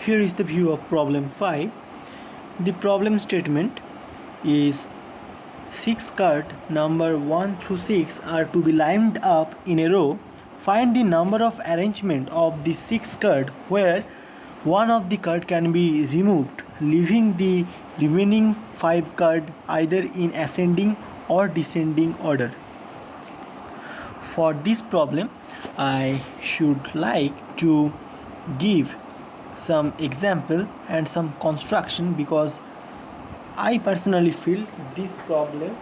Here is the view of problem 5. The problem statement is 6 cards number 1 through 6 are to be lined up in a row. Find the number of arrangement of the 6 cards where one of the card can be removed, leaving the remaining 5 cards either in ascending or descending order. For this problem, I should like to give some example and some construction, because I personally feel this problem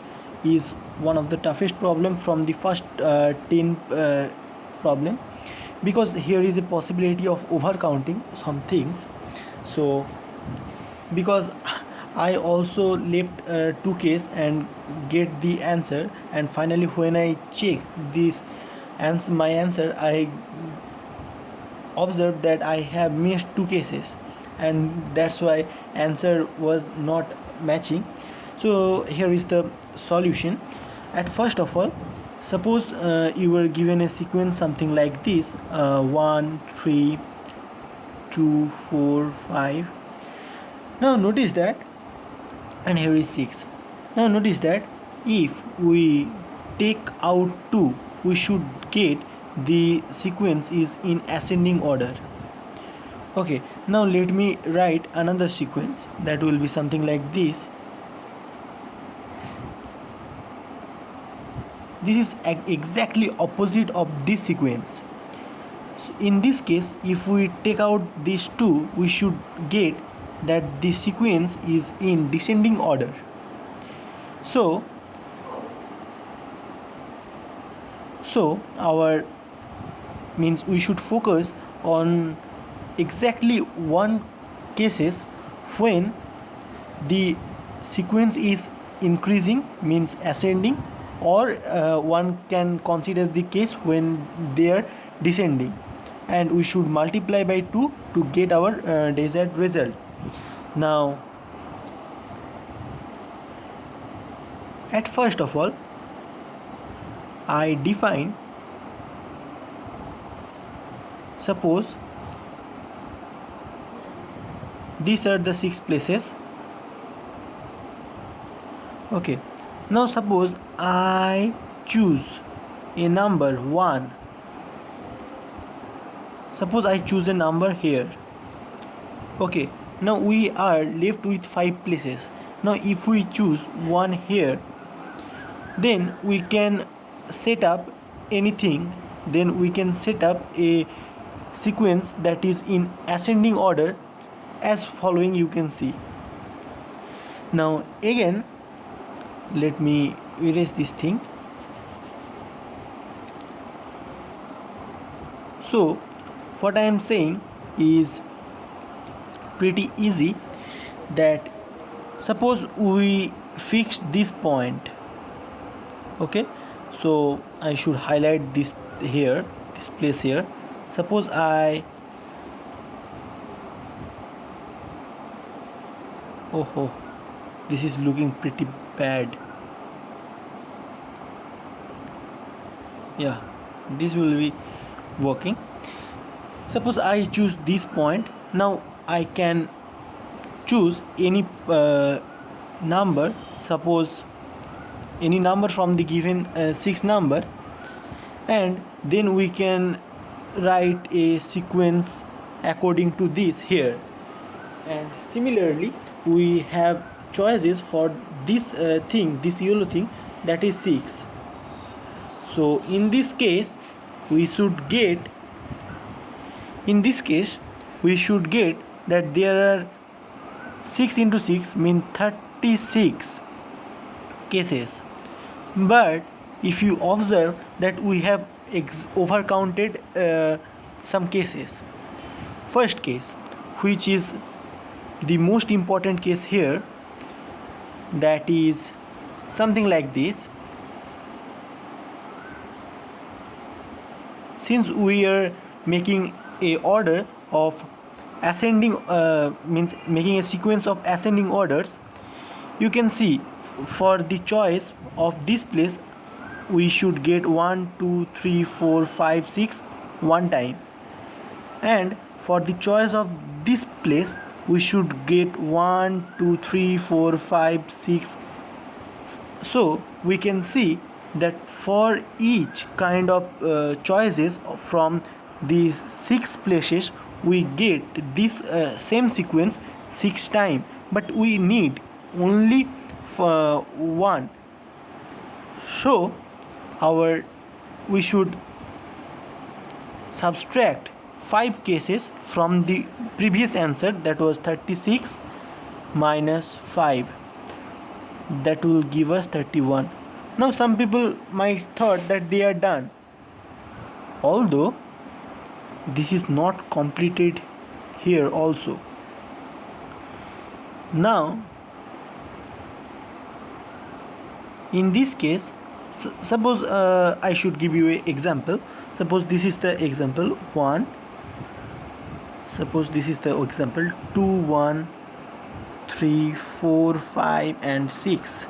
is one of the toughest problem from the first 10 problem, because here is a possibility of overcounting some things. So because I also left two case and get the answer, and finally when I check this answer, my answer, I observed that I have missed two cases, and that's why answer was not matching. So here is the solution. At first of all, suppose you were given a sequence something like this, 1 3 2 4 5. Now notice that, and here is 6. Now notice that if we take out 2, we should get the sequence is in ascending order. Okay, now let me write another sequence that will be something like this. This is exactly opposite of this sequence. So in this case, if we take out these two, we should get that the sequence is in descending order. So our means we should focus on exactly one cases when the sequence is increasing, means ascending, or one can consider the case when they are descending, and we should multiply by 2 to get our desired result. Now at first of all, I define, suppose these are the 6 places. Okay, now suppose I choose a number 1. Suppose I choose a number here. Okay, now we are left with 5 places. Now if we choose 1 here, then we can set up anything, then we can set up a sequence that is in ascending order as following, you can see. Now again, let me erase this thing. So what I am saying is pretty easy, that suppose we fix this point. Okay, so I should highlight this here, this place here. Suppose oh, this is looking pretty bad. Yeah, this will be working. Suppose I choose this point. Now I can choose any number, suppose any number from the given 6 number, and then we can write a sequence according to this here. And similarly, we have choices for this thing, this yellow thing, that is 6. So in this case we should get, that there are 6 into 6 mean 36 cases. But if you observe that we have overcounted some cases. First case, which is the most important case here, that is something like this. Since we are making a order of ascending, means making a sequence of ascending orders, you can see for the choice of this place we should get 1 2 3 4 5 6 one time, and for the choice of this place we should get 1 2 3 4 5 6. So we can see that for each kind of choices from these 6 places we get this same sequence 6 times, but we need only for one. So we should subtract 5 cases from the previous answer, that was 36 minus 5, that will give us 31. Now some people might thought that they are done, although this is not completed here also. Now in this case, suppose I should give you an example. Suppose this is the example 1, suppose this is the example 2 1 3 4 5 and 6.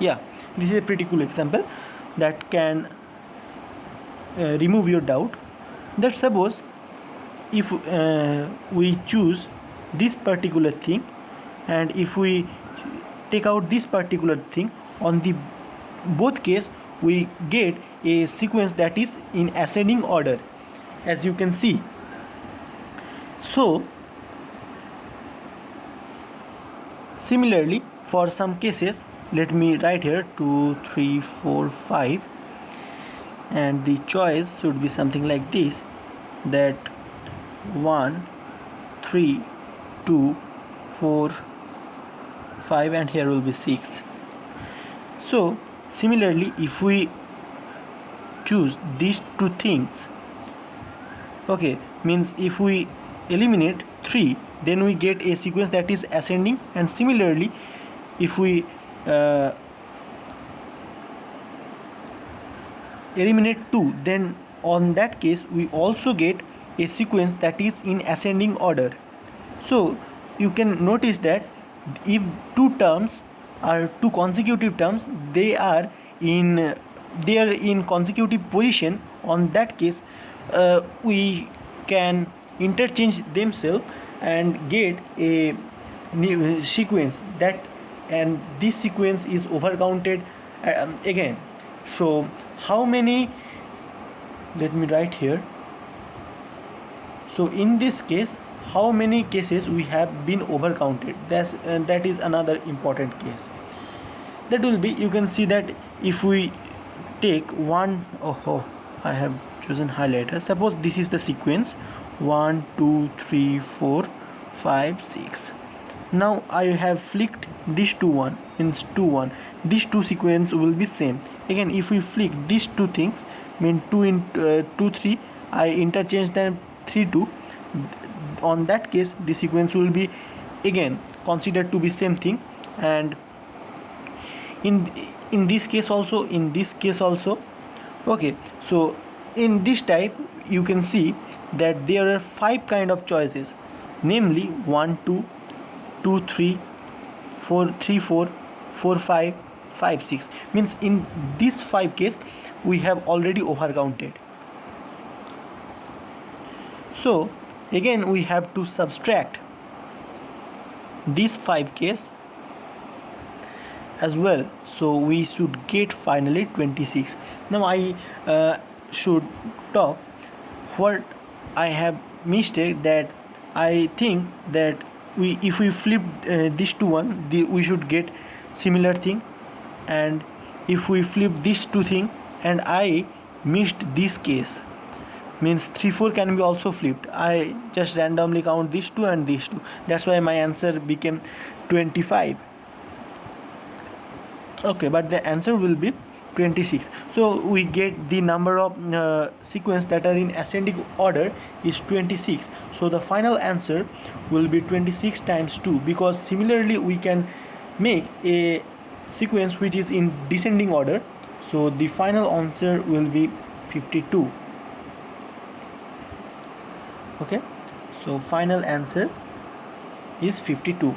Yeah, this is a pretty cool example that can remove your doubt. That suppose if we choose this particular thing, and if we take out this particular thing, on the both case we get a sequence that is in ascending order, as you can see. So similarly for some cases, let me write here 2 3 4 5, and the choice should be something like this, that 1 3 2 4 5, and here will be 6. So similarly if we choose these two things, okay, means if we eliminate 3, then we get a sequence that is ascending, and similarly if we eliminate 2, then on that case we also get a sequence that is in ascending order. So you can notice that if two terms are two consecutive terms, they are in consecutive position, on that case we can interchange themselves and get a new sequence, that and this sequence is overcounted again. So how many, let me write here. So in this case, how many cases we have been overcounted, that is another important case. That will be, you can see that if we take one, I have chosen highlighter. Suppose this is the sequence 1 2 3 4 5 6. Now I have flicked this to 1, means 2 1. These two sequence will be same. Again, if we flick these two things, mean 2 in 2 3, I interchange them 3 2. On that case, the sequence will be again considered to be same thing, and in this case also, in this case also. Okay, so in this type you can see that there are 5 kind of choices, namely 1 2 2 3 4 3 4 4 5 5 6, means in this 5 case we have already overcounted. So again we have to subtract this 5 case as well, so we should get finally 26. Now I should talk what I have mistake, that I think that if we flip this to 1, we should get similar thing, and if we flip this to thing, and I missed this case, means 3 4 can be also flipped. I just randomly count these two and these two, that's why my answer became 25. Okay, but the answer will be 26. So we get the number of sequence that are in ascending order is 26. So the final answer will be 26 times 2, because similarly we can make a sequence which is in descending order. So the final answer will be 52. Okay, so final answer is 52.